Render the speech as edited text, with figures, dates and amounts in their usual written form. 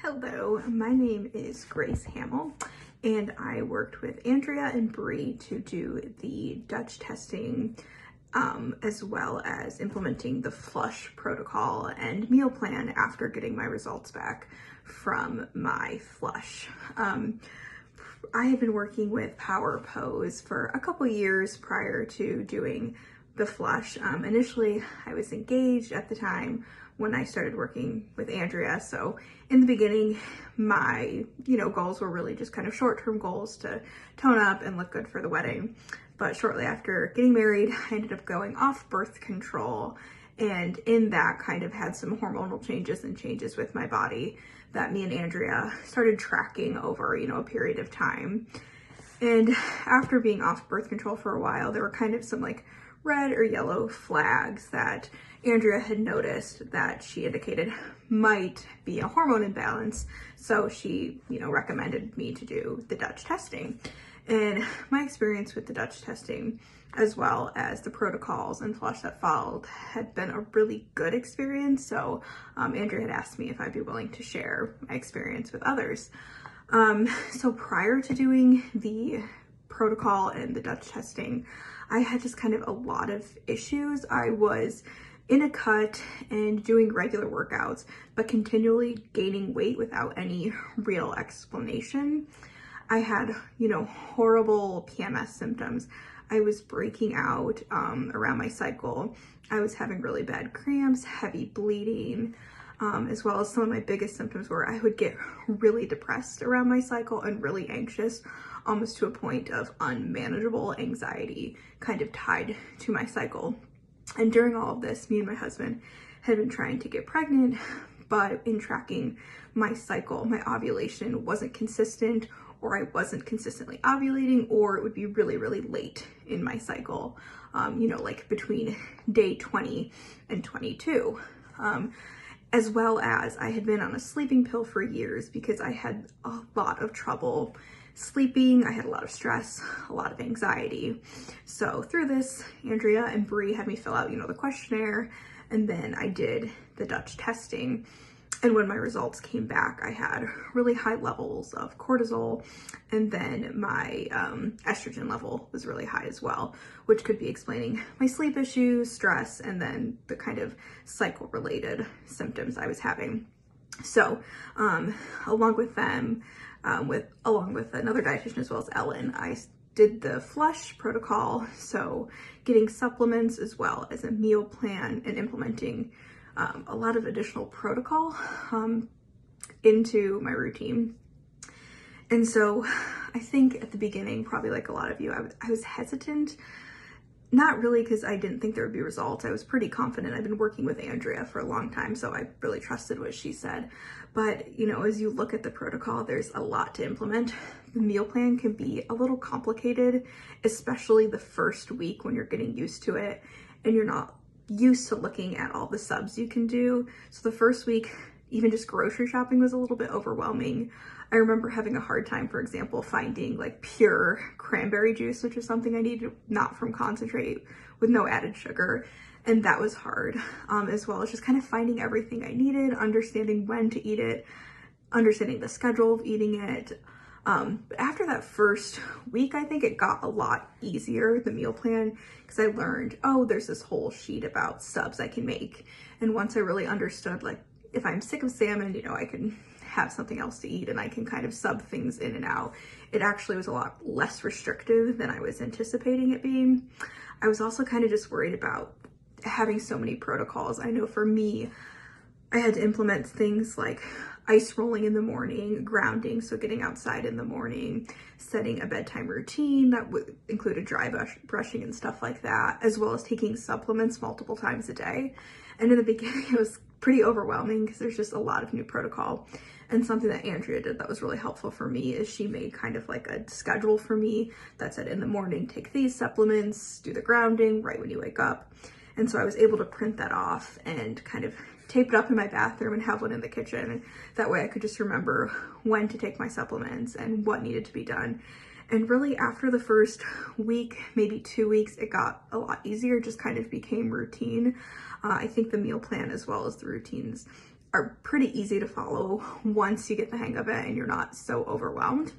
Hello, my name is Grace Hamill, and I worked with Andrea and Bree to do the Dutch testing, as well as implementing the flush protocol and meal plan after getting my results back from my flush. I had been working with Power Pose for a couple years prior to doing the flush. Initially, I was engaged at the time when I started working with Andrea. So in the beginning, my, goals were really just kind of short-term goals to tone up and look good for the wedding. But shortly after getting married, I ended up going off birth control. And in that kind of had some hormonal changes and changes with my body that me and Andrea started tracking over, a period of time. And after being off birth control for a while, there were kind of some like red or yellow flags that Andrea had noticed that she indicated might be a hormone imbalance. So she, recommended me to do the Dutch testing. And my experience with the Dutch testing, as well as the protocols and flush that followed, had been a really good experience. So Andrea had asked me if I'd be willing to share my experience with others. So prior to doing the protocol and the Dutch testing, I had just kind of a lot of issues. I was in a cut and doing regular workouts, but continually gaining weight without any real explanation. I had, horrible PMS symptoms. I was breaking out around my cycle. I was having really bad cramps, heavy bleeding, as well as some of my biggest symptoms were I would get really depressed around my cycle and really anxious, almost to a point of unmanageable anxiety kind of tied to my cycle. And during all of this, me and my husband had been trying to get pregnant, but in tracking my cycle, my ovulation wasn't consistent, or I wasn't consistently ovulating, or it would be really, really late in my cycle, like between day 20 and 22. As well as I had been on a sleeping pill for years because I had a lot of trouble sleeping. I had a lot of stress, a lot of anxiety. So through this, Andrea and Bree had me fill out, the questionnaire, and then I did the Dutch testing. And when my results came back, I had really high levels of cortisol, and then my estrogen level was really high as well, which could be explaining my sleep issues, stress, and then the kind of cycle-related symptoms I was having. So along with them, along with another dietitian as well as Ellen, I did the flush protocol, so getting supplements as well as a meal plan and implementing a lot of additional protocol into my routine. And so I think at the beginning, probably like a lot of you, I was hesitant, not really because I didn't think there would be results. I was pretty confident. I've been working with Andrea for a long time, so I really trusted what she said. But, as you look at the protocol, there's a lot to implement. The meal plan can be a little complicated, especially the first week when you're getting used to it and you're not used to looking at all the subs you can do. So the first week, even just grocery shopping was a little bit overwhelming. I remember having a hard time, for example, finding like pure cranberry juice, which is something I needed, not from concentrate, with no added sugar. And that was hard, as well as just kind of finding everything I needed, understanding when to eat it, understanding the schedule of eating it. But after that first week, I think it got a lot easier, the meal plan, because I learned, there's this whole sheet about subs I can make. And once I really understood, like, if I'm sick of salmon, I can have something else to eat and I can kind of sub things in and out. It actually was a lot less restrictive than I was anticipating it being. I was also kind of just worried about having so many protocols. I know for me, I had to implement things like ice rolling in the morning, grounding, so getting outside in the morning, setting a bedtime routine that would include a dry brushing and stuff like that, as well as taking supplements multiple times a day. And in the beginning, it was pretty overwhelming because there's just a lot of new protocol. And something that Andrea did that was really helpful for me is she made kind of like a schedule for me that said in the morning, take these supplements, do the grounding right when you wake up. And so I was able to print that off and kind of tape it up in my bathroom and have one in the kitchen. And that way I could just remember when to take my supplements and what needed to be done. And really after the first week, maybe 2 weeks, it got a lot easier, just kind of became routine. I think the meal plan as well as the routines are pretty easy to follow once you get the hang of it and you're not so overwhelmed.